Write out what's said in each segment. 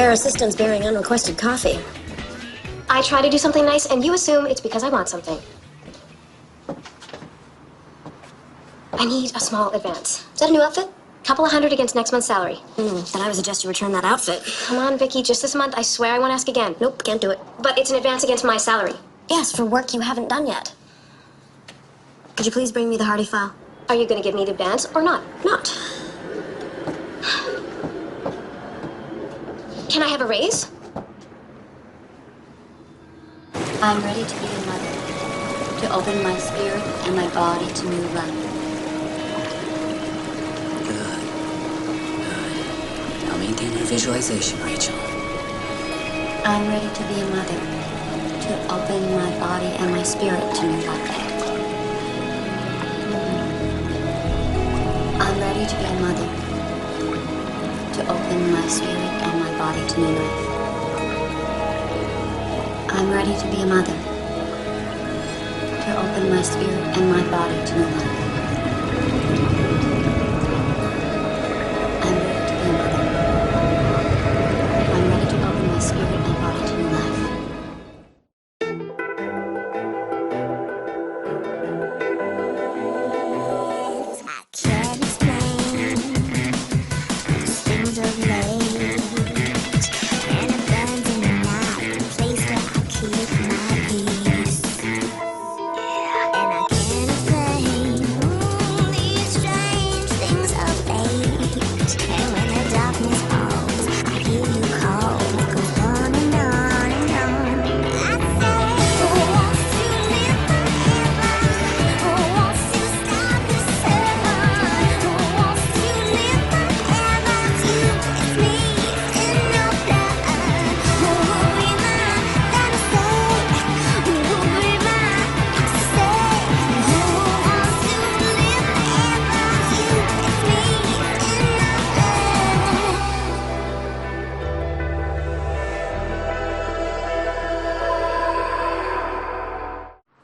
our assistant's bearing unrequested coffee? I try to do something nice, and you assume it's because I want something. I need a small advance. Is that a new outfit? Couple of $100 against next month's salary. Then I would suggest you return that outfit. Come on, Vicky, just this month. I swear I won't ask again. Nope, can't do it. But it's an advance against my salary. Yes, for work you haven't done yet. Could you please bring me the Hardy file? Are you going to give me the advance or not? Not. Can I have a raise? I'm ready to be a mother, to open my spirit and my body to new life. Good. Now maintain your visualization, Rachel. I'm ready to be a mother, to open my body and my spirit to new life. I'm ready to be a mother, to open my spirit and my body to new life. I'm ready to be a mother, to open my spirit and my body to new life. I'm ready to be a mother. I'm ready to open my spirit and body to new life.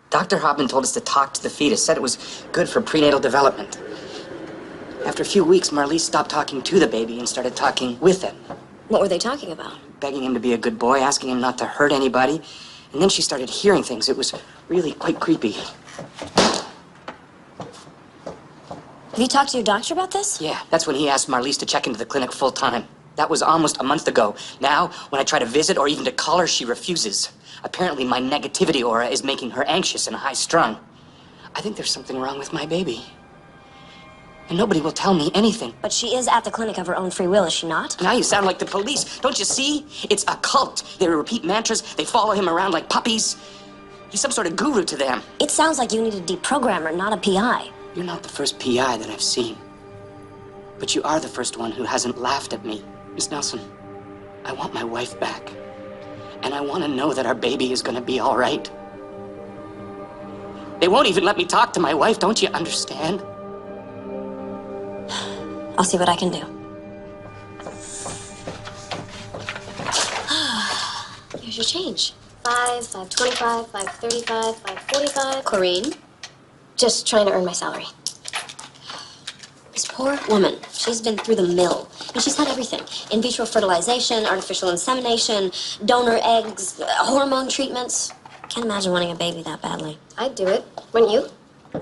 Dr. Hopman told us to talk to the fetus, said it was good for prenatal development. After a few weeks, Marlise stopped talking to the baby and started talking with it. What were they talking about? Begging him to be a good boy, asking him not to hurt anybody. And then she started hearing things. It was really quite creepy. Have you talked to your doctor about this? Yeah, that's when he asked Marlise to check into the clinic full time. That was almost a month ago. Now, when I try to visit or even to call her, she refuses. Apparently, my negativity aura is making her anxious and high-strung. I think there's something wrong with my baby. And nobody will tell me anything. But she is at the clinic of her own free will, is she not? Now you sound like the police. Don't you see? It's a cult. They repeat mantras. They follow him around like puppies. He's some sort of guru to them. It sounds like you need a deprogrammer, not a PI. You're not the first PI that I've seen. But you are the first one who hasn't laughed at me. Miss Nelson, I want my wife back. And I want to know that our baby is going to be all right. They won't even let me talk to my wife, don't you understand? I'll see what I can do. Here's your change. 5, 525, 535, 545. Corinne? Just trying to earn my salary. This poor woman, she's been through the mill. And she's had everything. In vitro fertilization, artificial insemination, donor eggs, hormone treatments. Can't imagine wanting a baby that badly. I'd do it. Wouldn't you?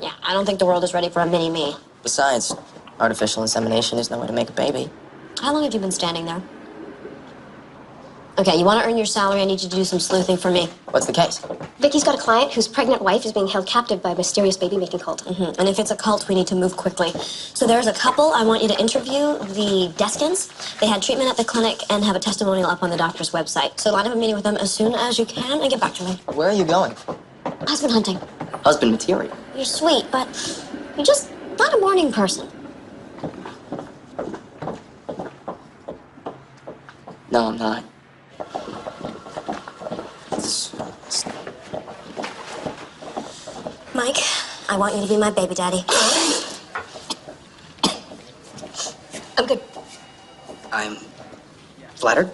Yeah, I don't think the world is ready for a mini-me. Besides, artificial insemination is no way to make a baby. How long have you been standing there? Okay, you want to earn your salary, I need you to do some sleuthing for me. What's the case? Vicky's got a client whose pregnant wife is being held captive by a mysterious baby-making cult. And if it's a cult, we need to move quickly. So there's a couple I want you to interview, the Deskins. They had treatment at the clinic and have a testimonial up on the doctor's website. So line up a meeting with them as soon as you can and get back to me. Where are you going? Husband hunting. Husband material. You're sweet, but you're just not a morning person. No, I'm not. Mike, I want you to be my baby daddy. I'm good. I'm flattered.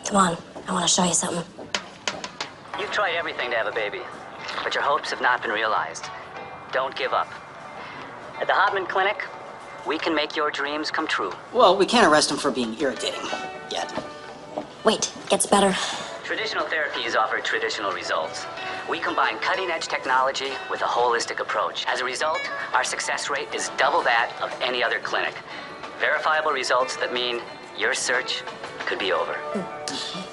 Come on, I want to show you something. You've tried everything to have a baby, but your hopes have not been realized. Don't give up. At the Hopman Clinic, we can make your dreams come true. Well, we can't arrest him for being irritating yet. Wait, gets better. Traditional therapies offer traditional results. We combine cutting-edge technology with a holistic approach. As a result, our success rate is double that of any other clinic. Verifiable results that mean your search could be over.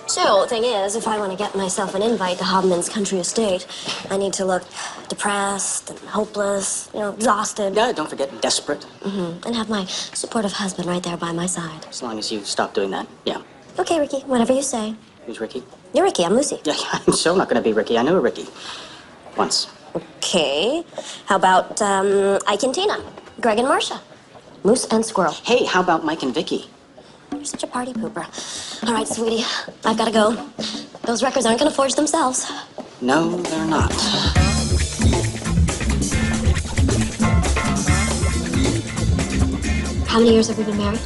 So, the thing is, if I want to get myself an invite to Hobman's country estate, I need to look depressed and hopeless, exhausted. Yeah, don't forget desperate. And have my supportive husband right there by my side. As long as you stop doing that, yeah. Okay, Ricky, whatever you say. Who's Ricky? You're Ricky, I'm Lucy. Yeah, I'm so not going to be Ricky. I knew a Ricky. Once. Okay. How about Ike and Tina? Greg and Marcia? Moose and Squirrel. Hey, how about Mike and Vicky? You're such a party pooper. All right, sweetie, I've got to go. Those records aren't going to forge themselves. No, they're not. How many years have we been married?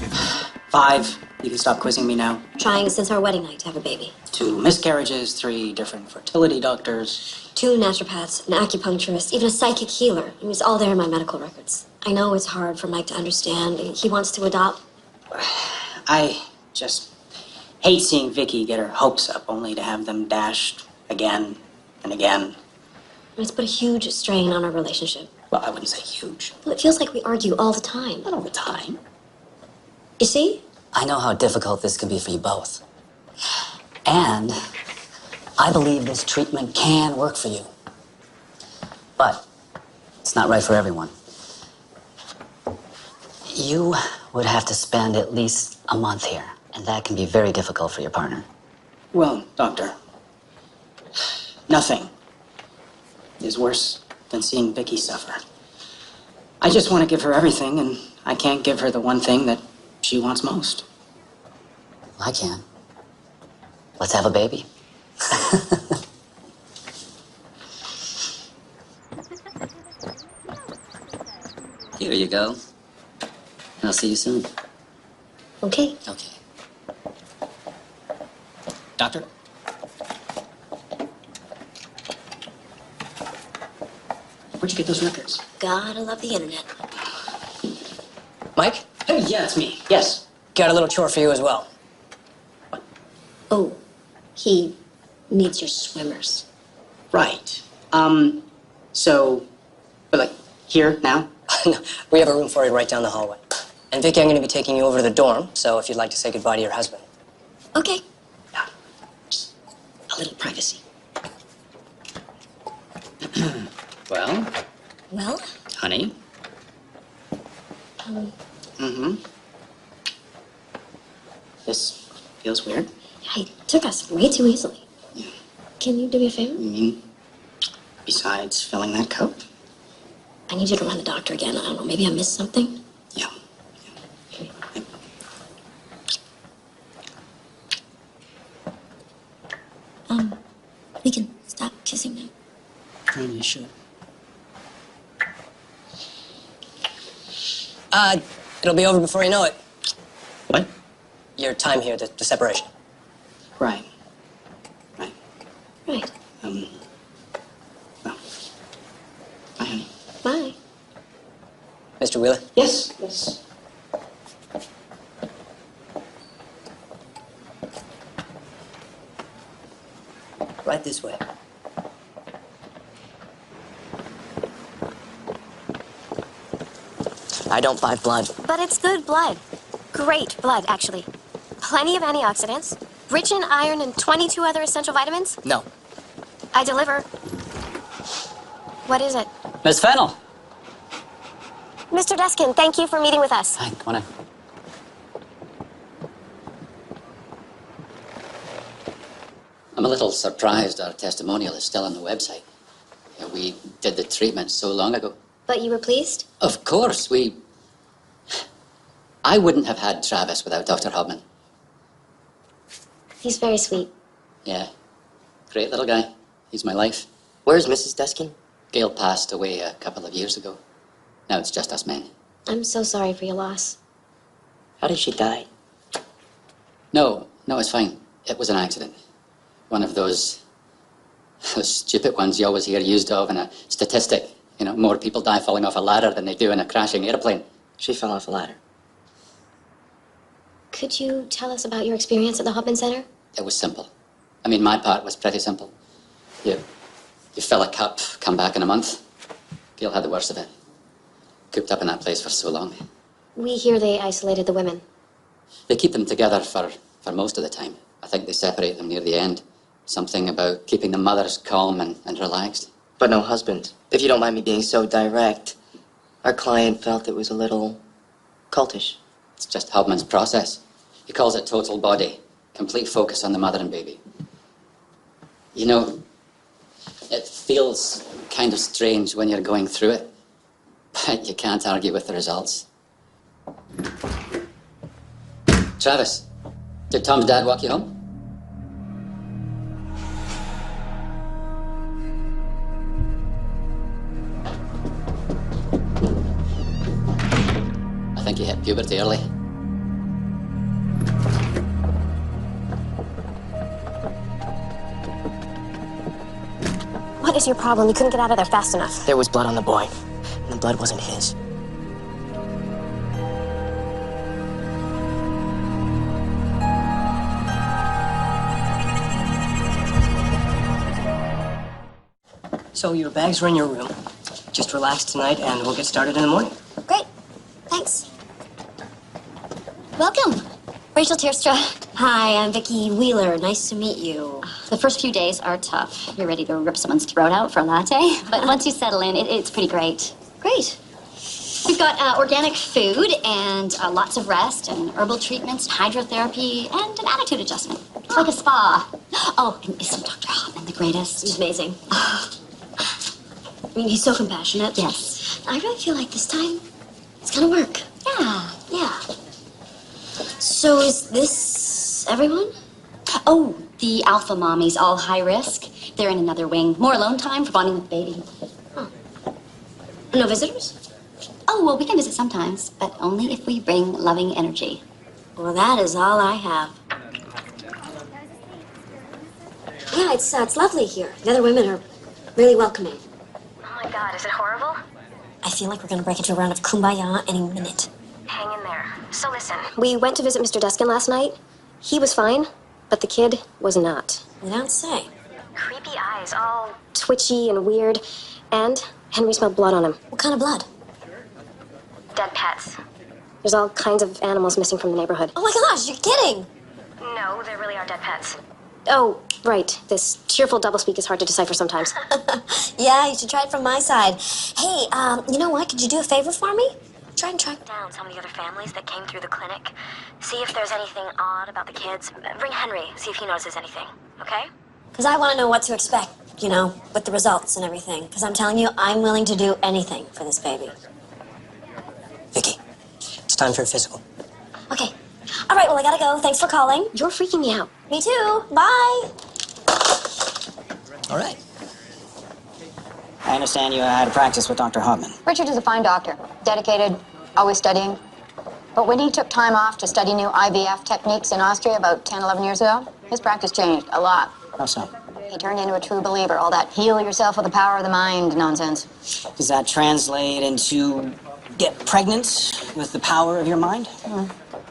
5. You can stop quizzing me now. Trying since our wedding night to have a baby. 2 miscarriages, 3 different fertility doctors. 2 naturopaths, an acupuncturist, even a psychic healer. It was all there in my medical records. I know it's hard for Mike to understand. He wants to adopt. I just hate seeing Vicky get her hopes up only to have them dashed again and again. It's put a huge strain on our relationship. Well, I wouldn't say huge. Well, it feels like we argue all the time. Not all the time. You see? I know how difficult this can be for you both. And I believe this treatment can work for you. But it's not right for everyone. You would have to spend at least a month here, and that can be very difficult for your partner. Well, doctor, nothing is worse than seeing Vicky suffer. I just want to give her everything, and I can't give her the one thing that she wants most. I can. Let's have a baby. Here you go. I'll see you soon. Okay. Okay. Doctor? Where'd you get those records? Gotta love the internet. Mike, Hey, yeah, it's me. Yes. got a little chore for you as well. Oh, he needs your swimmers. Right. But like, here, now? We have a room for you right down the hallway. And Vicky, I'm going to be taking you over to the dorm, so if you'd like to say goodbye to your husband. Okay. Yeah. Just a little privacy. Well, Well, honey. This feels weird. he took us way too easily. Can you do me a favor? Besides filling that coat? I need you to run the doctor again. I don't know, maybe I missed something. Yeah. We can stop kissing now. You should. It'll be over before you know it. What? Your time here, the separation. Right. Right. Right. Well. Bye, honey. Bye. Mr. Wheeler? Yes, yes. Right this way. I don't buy blood. But it's good blood. Great blood, actually. Plenty of antioxidants, rich in iron and 22 other essential vitamins. No. I deliver. What is it? Miss Fennel. Mr. Deskin, thank you for meeting with us. Hi, come on in. I'm a little surprised our testimonial is still on the website. Yeah, we did the treatment so long ago. But you were pleased? Of course, I wouldn't have had Travis without Dr. Hobman. He's very sweet. Yeah, great little guy. He's my life. Where's Mrs. Deskin? Gail passed away a couple of years ago. Now it's just us men. I'm so sorry for your loss. How did she die? No, it's fine. It was an accident. One of those stupid ones you always hear used of in a statistic. You know, more people die falling off a ladder than they do in a crashing airplane. She fell off a ladder. Could you tell us about your experience at the Hopman Center? it was simple. I mean, my part was pretty simple. You fill a cup, come back in a month. Gail had the worst of it. Cooped up in that place for so long. We hear they isolated the women. They keep them together for most of the time. I think they separate them near the end. Something about keeping the mothers calm and relaxed. But no husband. If you don't mind me being so direct, our client felt it was a little cultish. It's just Hubman's process. He calls it total body, complete focus on the mother and baby. You know, it feels kind of strange when you're going through it, but you can't argue with the results. Travis, did Tom's dad walk you home? I think he hit puberty early. What is your problem? You couldn't get out of there fast enough. There was blood on the boy, and the blood wasn't his. So your bags are in your room. Just relax tonight, and we'll get started in the morning. Great. Thanks. Welcome. Rachel Tearstra. Hi, I'm Vicki Wheeler. Nice to meet you. The first few days are tough. You're ready to rip someone's throat out for a latte. But once you settle in, it's pretty great. Great. We've got organic food and lots of rest and herbal treatments, hydrotherapy, and an attitude adjustment. It's like a spa. Oh, and isn't Dr. Hoffman the greatest? He's amazing. I mean, he's so compassionate. Yes. I really feel like this time it's gonna work. Yeah. Yeah. So is this everyone? Oh, the alpha mommies, all high risk. They're in another wing. More alone time for bonding with the baby. No visitors? Oh, well, we can visit sometimes, but only if we bring loving energy. Well, that is all I have. Yeah, it's lovely here. The other women are really welcoming. Oh my God, is it horrible? I feel like we're gonna break into a round of kumbaya any minute. Hang in there. So listen. We went to visit Mr. Deskin last night. He was fine, but the kid was not. You don't say. Creepy eyes, all twitchy and weird. And Henry smelled blood on him. What kind of blood? Dead pets. There's all kinds of animals missing from the neighborhood. Oh my gosh, you're kidding! No, there really are dead pets. Oh, right. This cheerful doublespeak is hard to decipher sometimes. Yeah, you should try it from my side. Hey, you know what? Could you do a favor for me? Try and track Down some of the other families that came through the clinic. See if there's anything odd about the kids. Bring Henry, see if he notices anything. Okay? Because I want to know what to expect, you know, with the results and everything. Because I'm telling you, I'm willing to do anything for this baby. Vicki, it's time for a physical. Okay. All right, well, I gotta go. Thanks for calling. You're freaking me out. Me too. Bye. All right. I understand you had a practice with Dr. Hubman. Richard is a fine doctor, dedicated, always studying. But when he took time off to study new IVF techniques in Austria about 10, 11 years ago, his practice changed a lot. How so? He turned into a true believer, all that heal yourself with the power of the mind nonsense. Does that translate into get pregnant with the power of your mind?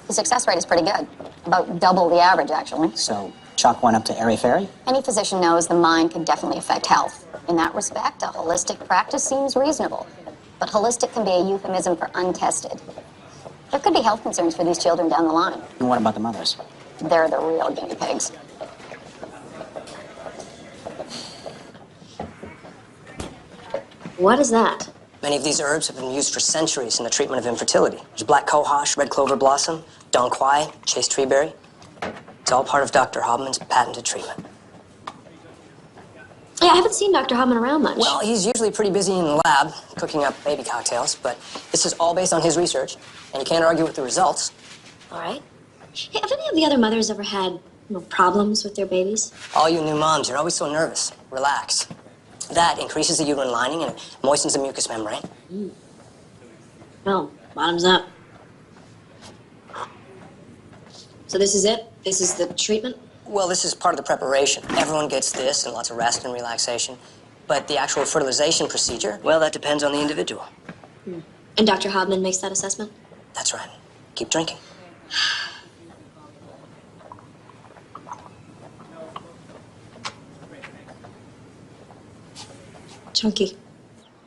The success rate is pretty good, about double the average, actually. So, chalk one up to airy fairy? Any physician knows the mind can definitely affect health. In that respect, a holistic practice seems reasonable. But holistic can be a euphemism for untested. There could be health concerns for these children down the line. And what about the mothers? They're the real guinea pigs. What is that? Many of these herbs have been used for centuries in the treatment of infertility. There's black cohosh, red clover blossom, dong quai, chase treeberry. It's all part of Dr. Hobman's patented treatment. Yeah, I haven't seen Dr. Hubman around much. Well, he's usually pretty busy in the lab, cooking up baby cocktails, but this is all based on his research, and you can't argue with the results. All right. Hey, have any of the other mothers ever had problems with their babies? All you new moms, you're always so nervous. Relax. That increases the uterine lining and it moistens the mucous membrane. No, bottoms up. So this is it? This is the treatment? Well, this is part of the preparation. Everyone gets this and lots of rest and relaxation. But the actual fertilization procedure, well, that depends on the individual. And Dr. Hobman makes that assessment? That's right. Keep drinking. Chunky.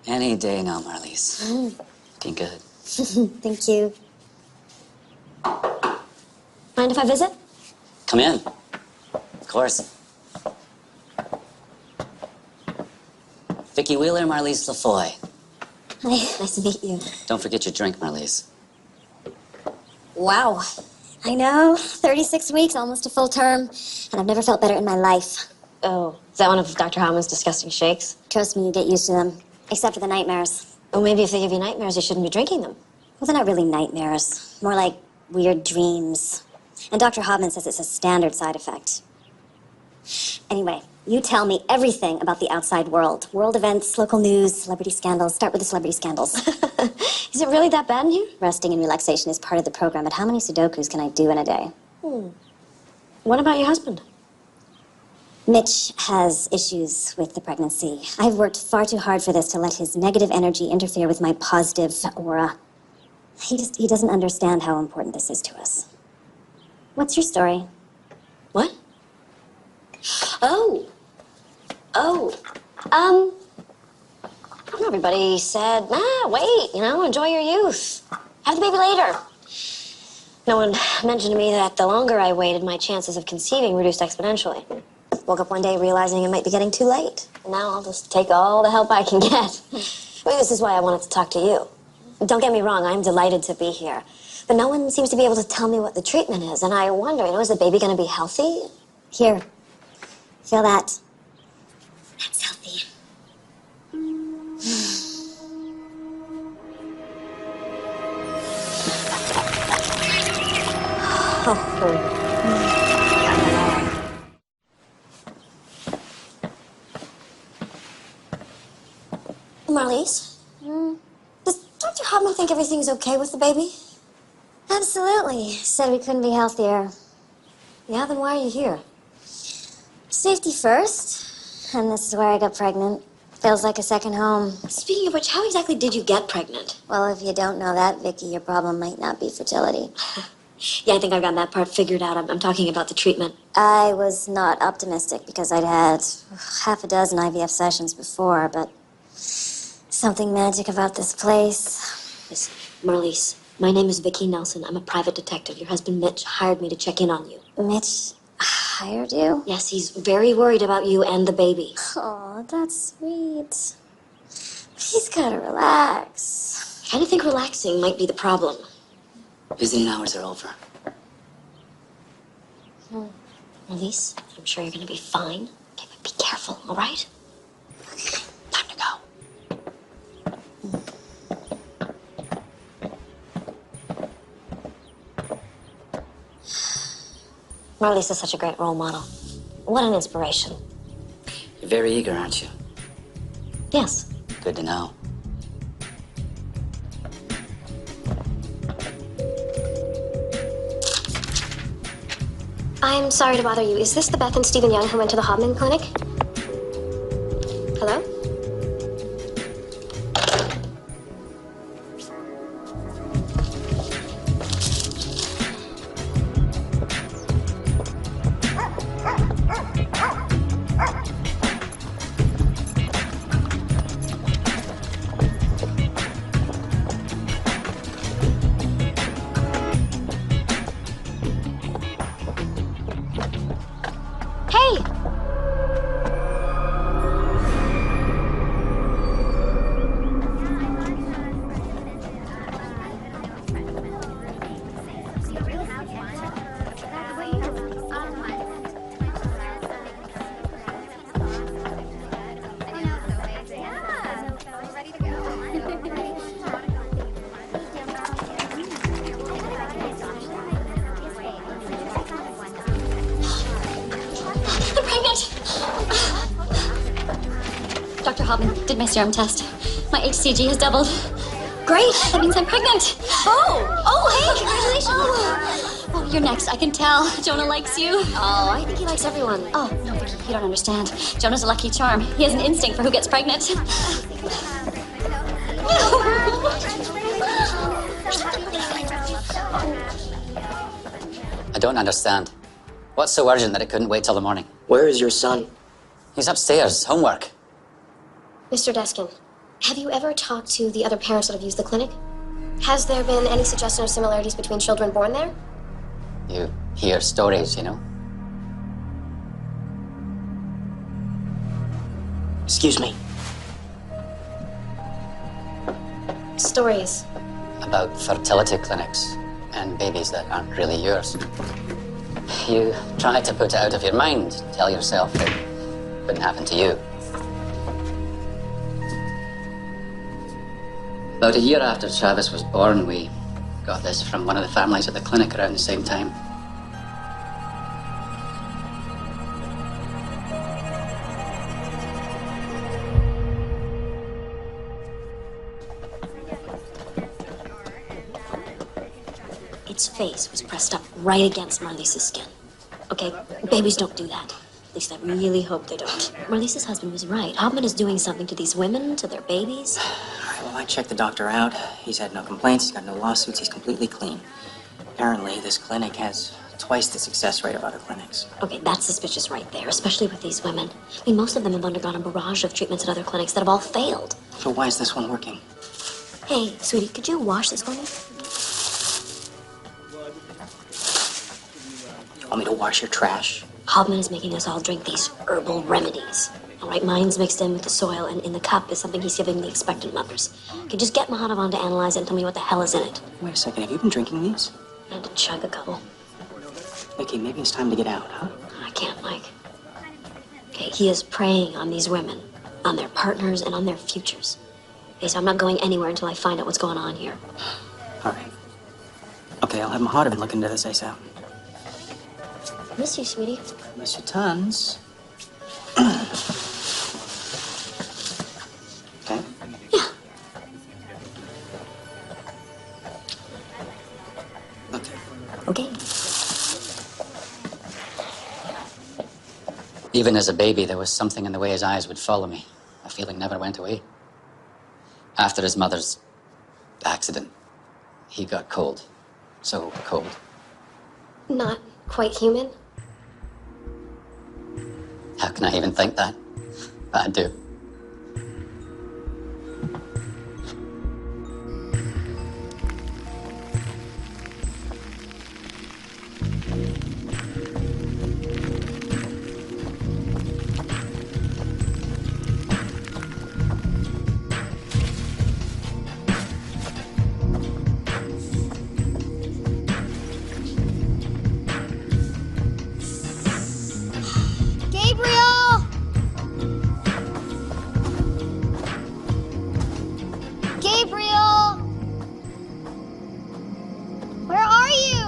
Any day now, Marlies. Looking good. Thank you. Mind if I visit? Come in. Of course. Vicki Wheeler, Marlies LaFoy. Hi, nice to meet you. Don't forget your drink, Marlies. Wow. I know. 36 weeks, almost a full term. And I've never felt better in my life. Oh, is that one of Dr. Hammond's disgusting shakes? Trust me, you get used to them. Except for the nightmares. Well, maybe if they give you nightmares, you shouldn't be drinking them. Well, they're not really nightmares. More like weird dreams. And Dr. Hammond says it's a standard side effect. Anyway, you tell me everything about the outside world. World events, local news, celebrity scandals. Start with the celebrity scandals. Is it really that bad in here? Resting and relaxation is part of the program, but how many Sudokus can I do in a day? What about your husband? Mitch has issues with the pregnancy. I've worked far too hard for this to let his negative energy interfere with my positive aura. He doesn't understand how important this is to us. What's your story? What? Oh. Everybody said, wait, enjoy your youth. Have the baby later. No one mentioned to me that the longer I waited, my chances of conceiving reduced exponentially. Woke up one day realizing it might be getting too late. Now I'll just take all the help I can get. This is why I wanted to talk to you. Don't get me wrong, I'm delighted to be here. But no one seems to be able to tell me what the treatment is, and I wonder, is the baby going to be healthy? Here. Feel that. That's healthy. Marlies? Does Dr. Hammond think everything's okay with the baby? Absolutely. Said we couldn't be healthier. Yeah, then why are you here? Safety first. And this is where I got pregnant. Feels like a second home. Speaking of which, how exactly did you get pregnant? Well, if you don't know that, Vicki, your problem might not be fertility. Yeah, I think I've got that part figured out. I'm talking about the treatment. I was not optimistic because I'd had half a dozen IVF sessions before, but something magic about this place. Listen, Marlies, my name is Vicki Nelson. I'm a private detective. Your husband Mitch hired me to check in on you. Mitch hired you? Yes, he's very worried about you and the baby. Oh, that's sweet. He's gotta relax. I think relaxing might be the problem. Visiting hours are over. Marlies, I'm sure you're gonna be fine. Okay, but be careful, all right? Okay, time to go. Marlies is such a great role model. What an inspiration. You're very eager, aren't you? Yes. Good to know. I'm sorry to bother you. Is this the Beth and Stephen Young who went to the Hobman clinic? Hello? Hey! I'm pregnant! Dr. Hobman did my serum test. My HCG has doubled. Great! That means I'm pregnant! Hey, congratulations! Oh, you're next, I can tell. Jonah likes you. Oh, I think he likes everyone. Oh, no, Vicki, you don't understand. Jonah's a lucky charm. He has an instinct for who gets pregnant. I don't understand. What's so urgent that it couldn't wait till the morning? Where is your son? He's upstairs, homework. Mr. Deskin, have you ever talked to the other parents that have used the clinic? Has there been any suggestion of similarities between children born there? You hear stories, you know? Excuse me. Stories. About fertility clinics and babies that aren't really yours. You try to put it out of your mind, tell yourself it wouldn't happen to you. About a year after Travis was born, we got this from one of the families at the clinic around the same time. Its face was pressed up right against Marlisa's skin. Okay, babies don't do that. At least I really hope they don't. Marlisa's husband was right. Hauptmann is doing something to these women, to their babies. All right, well, I checked the doctor out. He's had no complaints. He's got no lawsuits. He's completely clean. Apparently, this clinic has twice the success rate of other clinics. Okay, that's suspicious right there, especially with these women. I mean, most of them have undergone a barrage of treatments at other clinics that have all failed. So why is this one working? Hey, sweetie, could you wash this for me? You want me to wash your trash? Hauptmann is making us all drink these herbal remedies. All right, mine's mixed in with the soil, and in the cup is something he's giving the expectant mothers. Okay, just get Mahadov to analyze it and tell me what the hell is in it. Wait a second, have you been drinking these? I had to chug a couple. Okay, maybe it's time to get out, huh? I can't, Mike. Okay, he is preying on these women, on their partners, and on their futures. Okay, so I'm not going anywhere until I find out what's going on here. All right. Okay, I'll have Mahadov look into this ASAP. Miss you, sweetie. Miss you tons. Okay? Yeah. Okay. Okay. Even as a baby, there was something in the way his eyes would follow me. A feeling never went away. After his mother's accident, he got cold. So cold. Not quite human? How can I even think that? But I do. Gabriel! Gabriel! Where are you?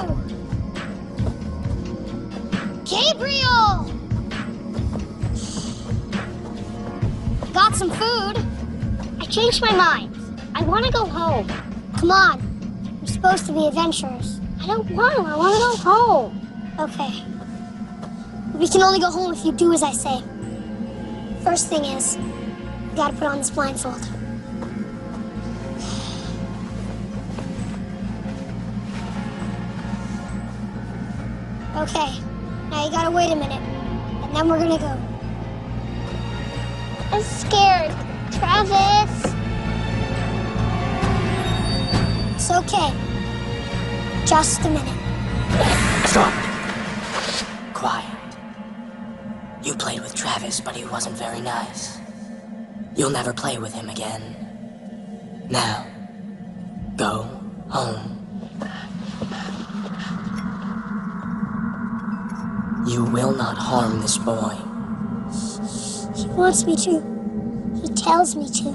Gabriel! Got some food. I changed my mind. I want to go home. Come on. We're supposed to be adventurers. I don't want to. I want to go home. Okay. We can only go home if you do as I say. First thing is, we gotta put on this blindfold. Okay, now you gotta wait a minute, and then we're gonna go. I'm scared. Travis! It's okay. Just a minute. Stop. Quiet. You played with Travis, but he wasn't very nice. You'll never play with him again. Now, go home. You will not harm this boy. He wants me to. He tells me to.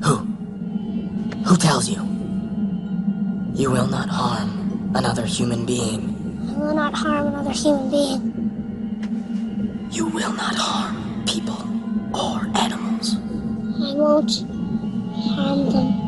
Who? Who tells you? You will not harm another human being. I will not harm another human being. You will not harm people or animals. I won't harm them.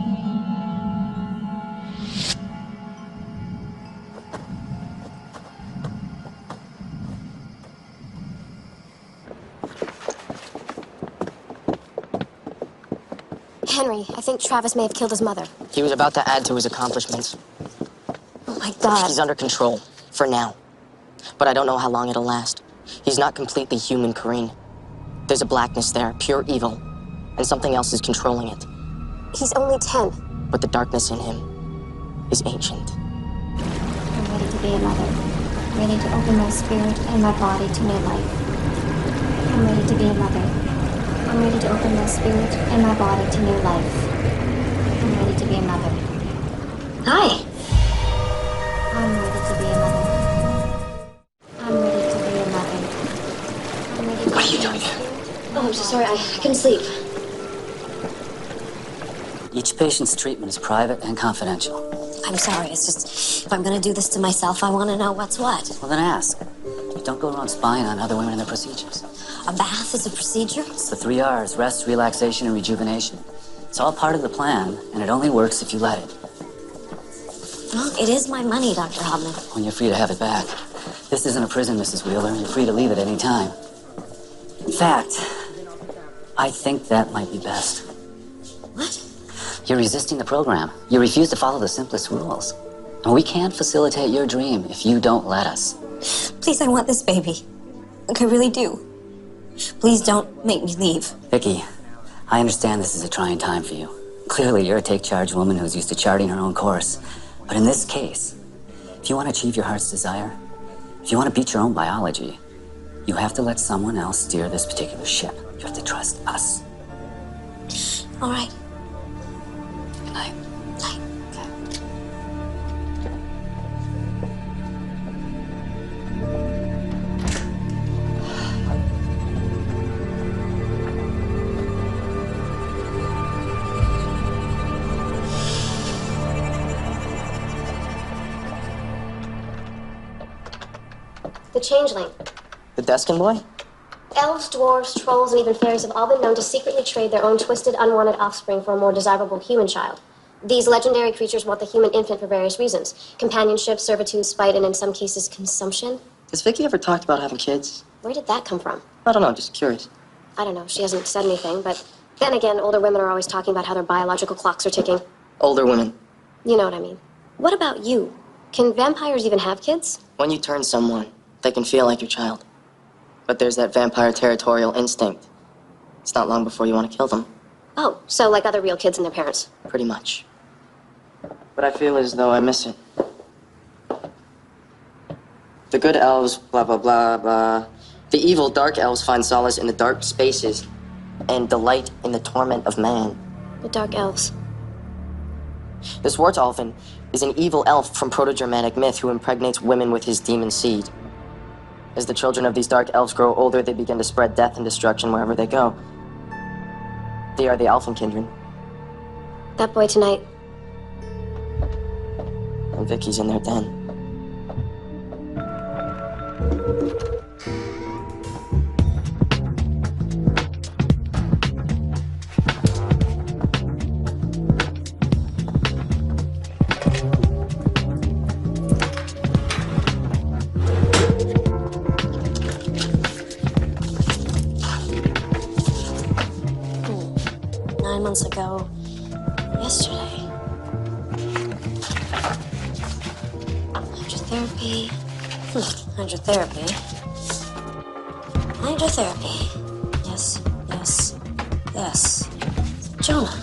Henry, I think Travis may have killed his mother. He was about to add to his accomplishments. Oh my God. He's under control, for now. But I don't know how long it'll last. He's not completely human, Corinne. There's a blackness there, pure evil. and something else is controlling it. He's only 10. But the darkness in him is ancient. I'm ready to be a mother. Ready to open my spirit and my body to new life. I'm ready to be a mother. I'm ready to open my spirit and my body to new life. I'm ready to be a mother. Hi. I'm ready to be a mother. I'm ready to be a mother. I'm ready to What are you doing? Oh, I'm so sorry. I couldn't sleep. Each patient's treatment is private and confidential. I'm sorry. It's just, if I'm going to do this to myself, I want to know what's what. Well, then ask. Don't go around spying on other women and their procedures. A bath is a procedure? It's the 3 R's: rest, relaxation, and rejuvenation. It's all part of the plan, and it only works if you let it. Well, it is my money, Dr. Hobman. When you're free to have it back. This isn't a prison, Mrs. Wheeler. You're free to leave at any time. In fact, I think that might be best. What? You're resisting the program. You refuse to follow the simplest rules. And we can't facilitate your dream if you don't let us. Please, I want this baby. Like, I really do. Please don't make me leave. Vicky, I understand this is a trying time for you. Clearly, you're a take-charge woman who's used to charting her own course. But in this case, if you want to achieve your heart's desire, if you want to beat your own biology, you have to let someone else steer this particular ship. You have to trust us. All right. Good night. Night. The changeling. The Deskin boy? Elves, dwarves, trolls, and even fairies have all been known to secretly trade their own twisted, unwanted offspring for a more desirable human child. These legendary creatures want the human infant for various reasons: companionship, servitude, spite, and in some cases, consumption. Has Vicky ever talked about having kids? Where did that come from? I don't know, just curious. I don't know. She hasn't said anything, but then again, older women are always talking about how their biological clocks are ticking. Older women. You know what I mean. What about you? Can vampires even have kids? When you turn someone, they can feel like your child. But there's that vampire territorial instinct. It's not long before you want to kill them. Oh, so like other real kids and their parents. Pretty much. But I feel as though I miss it. The good elves, blah, blah, blah, blah. The evil dark elves find solace in the dark spaces and delight in the torment of man. The dark elves. The Swartolfen is an evil elf from Proto-Germanic myth who impregnates women with his demon seed. As the children of these dark elves grow older, they begin to spread death and destruction wherever they go. They are the Elfen kindred. That boy tonight. And Vicky's in their den. Months ago, yesterday. Hydrotherapy. Hydrotherapy. Hydrotherapy. Yes, yes, yes. Jonah.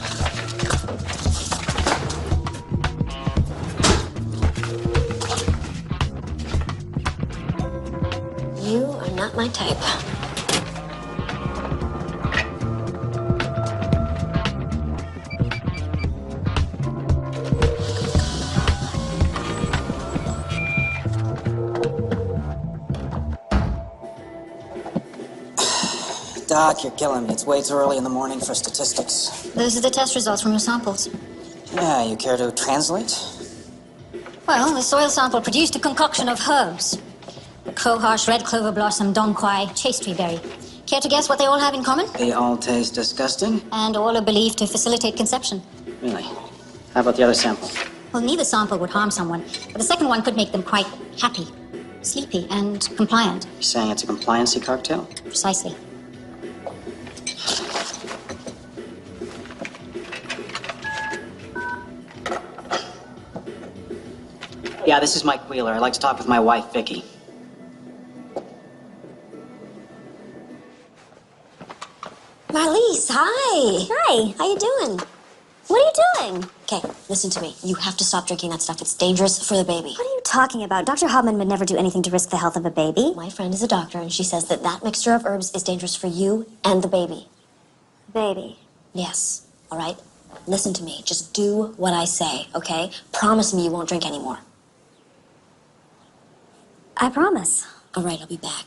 You are not my type. Doc, you're killing me. It's way too early in the morning for statistics. Those are the test results from your samples. Yeah, you care to translate? Well, the soil sample produced a concoction of herbs. Crowharsh, red clover blossom, donquai, chastetree berry. Care to guess what they all have in common? They all taste disgusting? And all are believed to facilitate conception. Really? How about the other sample? Well, neither sample would harm someone, but the second one could make them quite happy, sleepy, and compliant. You're saying it's a compliancy cocktail? Precisely. Yeah, this is Mike Wheeler. I'd like to talk with my wife, Vicky. Marlise, hi. Hi. How you doing? What are you doing? Okay, listen to me. You have to stop drinking that stuff. It's dangerous for the baby. What are you talking about? Dr. Hobman would never do anything to risk the health of a baby. My friend is a doctor, and she says that that mixture of herbs is dangerous for you and the baby. Baby. Yes, all right? Listen to me. Just do what I say, okay? Promise me you won't drink anymore. I promise. All right, I'll be back.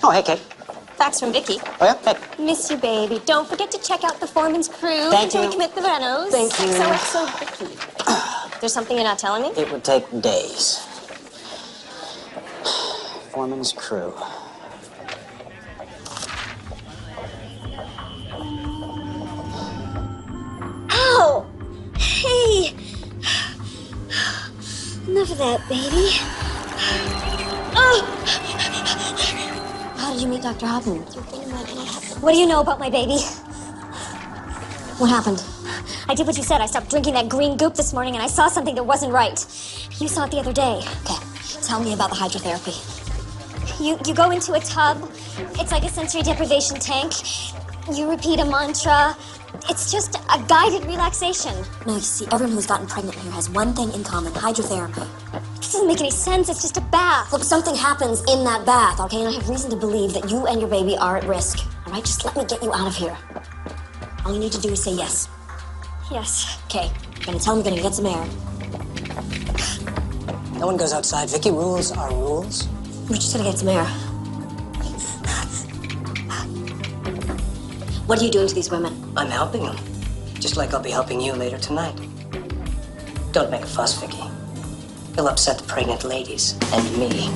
Oh, hey, Kate. Fax from Vicky. Oh, yeah? Hey. Miss you, baby. Don't forget to check out the Foreman's Crew Thank until you. we commit the renos. Thank you. XOXO Vicky. There's something you're not telling me? It would take days. Foreman's Crew. Ow! Hey! Enough of that, baby. Oh! How did you meet Dr. Hobman? What do you know about my baby? What happened? I did what you said. I stopped drinking that green goop this morning and I saw something that wasn't right. You saw it the other day. Okay, tell me about the hydrotherapy. You go into a tub. It's like a sensory deprivation tank. You repeat a mantra. It's just a guided relaxation. No, you see, everyone who's gotten pregnant here has one thing in common, hydrotherapy. This doesn't make any sense. It's just a bath. Look, something happens in that bath, okay? And I have reason to believe that you and your baby are at risk. All right, just let me get you out of here. All you need to do is say yes. Yes. Okay, you're gonna tell him you're gonna get some air. No one goes outside. Vicky, rules are rules. We're just gonna get some air. What are you doing to these women? I'm helping them. Just like I'll be helping you later tonight. Don't make a fuss, Vicky. You'll upset the pregnant ladies and me.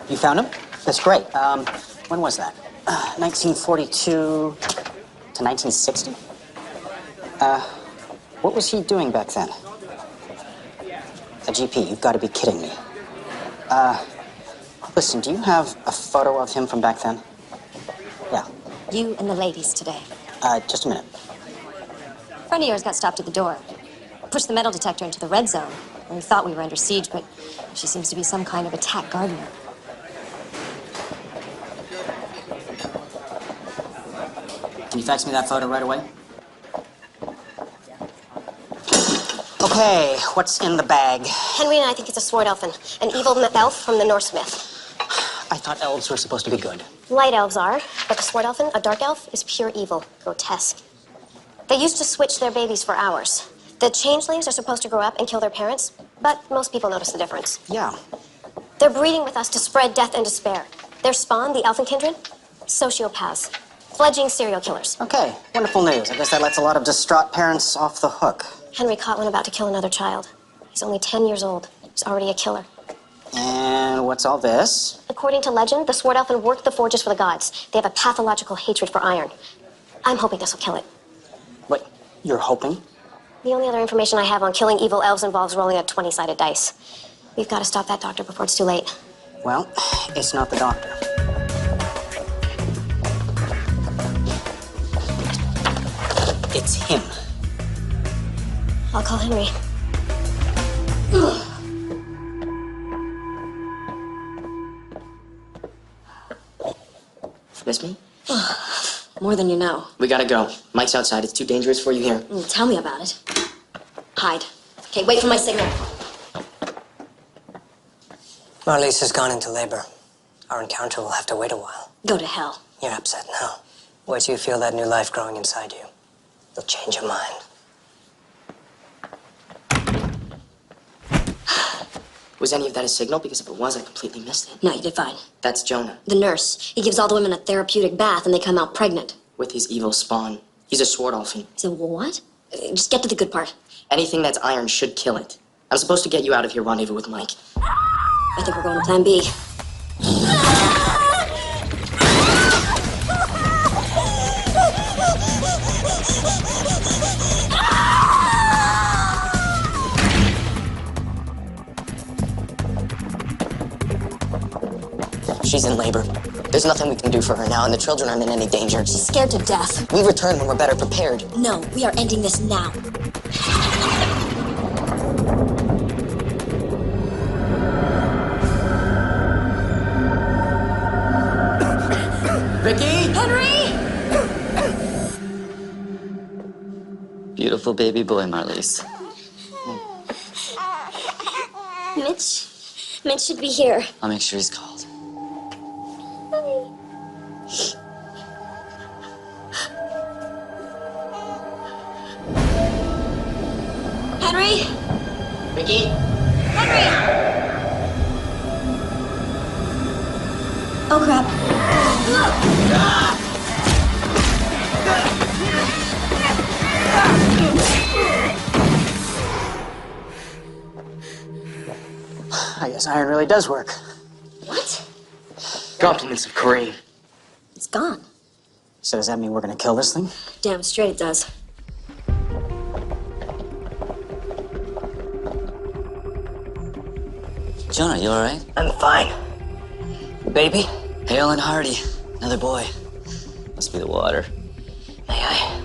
You found him? That's great. When was that? 1942 to 1960? What was he doing back then? A GP, you've got to be kidding me. Listen, do you have a photo of him from back then? Yeah. You and the ladies today. Just a minute. A friend of yours got stopped at the door. Pushed the metal detector into the red zone. And we thought we were under siege, but she seems to be some kind of attack gardener. Can you fax me that photo right away? Okay, what's in the bag? Henry and I think it's a sword elfin, an evil elf from the Norse myth. I thought elves were supposed to be good. Light elves are, but the sword elfin, a dark elf, is pure evil, grotesque. They used to switch their babies for hours. The changelings are supposed to grow up and kill their parents, but most people notice the difference. Yeah. They're breeding with us to spread death and despair. Their spawn, the elfin kindred, sociopaths, fledgling serial killers. Okay, wonderful news. I guess that lets a lot of distraught parents off the hook. Henry caught one about to kill another child. He's only 10 years old. He's already a killer. And what's all this? According to legend, the sword elfin worked the forges for the gods. They have a pathological hatred for iron. I'm hoping this will kill it. What, you're hoping? The only other information I have on killing evil elves involves rolling a 20-sided dice. We've got to stop that doctor before it's too late. Well, it's not the doctor. It's him. I'll call Henry. Miss me? More than you know. We gotta go. Mike's outside. It's too dangerous for you here. Tell me about it. Hide. Okay, wait for my signal. Marlise has gone into labor. Our encounter will have to wait a while. Go to hell. You're upset now. Wait till you feel that new life growing inside you. You'll change your mind. Was any of that a signal? Because if it was, I completely missed it. No, you did fine. That's Jonah, The nurse. He gives all the women a therapeutic bath and they come out pregnant. with his evil spawn. He's a sword elfin. So what? Just get to the good part. Anything that's iron should kill it. I'm supposed to get you out of here, rendezvous with Mike. I think we're going to plan B. She's in labor. There's nothing we can do for her now, and the children aren't in any danger. She's scared to death. We return when we're better prepared. No, we are ending this now. Vicky! Henry! Beautiful baby boy, Marlies. Mitch should be here. I'll make sure he's called. Henry! Vicky? Henry! Oh, crap. I guess iron really does work. What? Compliments of Kareem. It's gone. So does that mean we're gonna kill this thing? Damn straight it does. Jonah, you alright? I'm fine. Baby? Hale and hearty. Another boy. Must be the water. May I?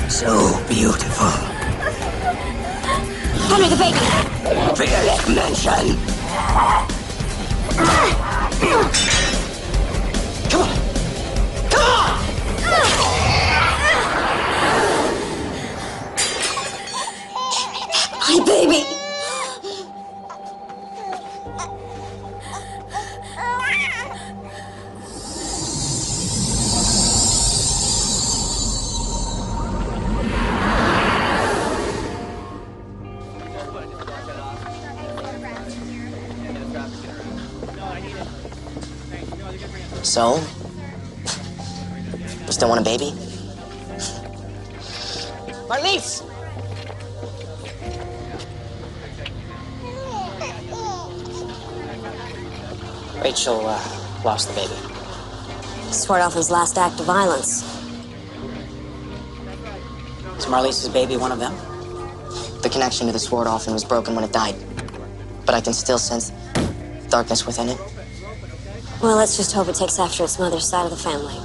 So beautiful. Henry, the baby! Fearless mansion. Come on. Come on! My baby! So? You still want a baby? Marlies! Rachel, lost the baby. Swore off his last act of violence. Is Marlies' baby one of them? The connection to the sword orphan was broken when it died. But I can still sense darkness within it. Well, let's just hope it takes after its mother's side of the family.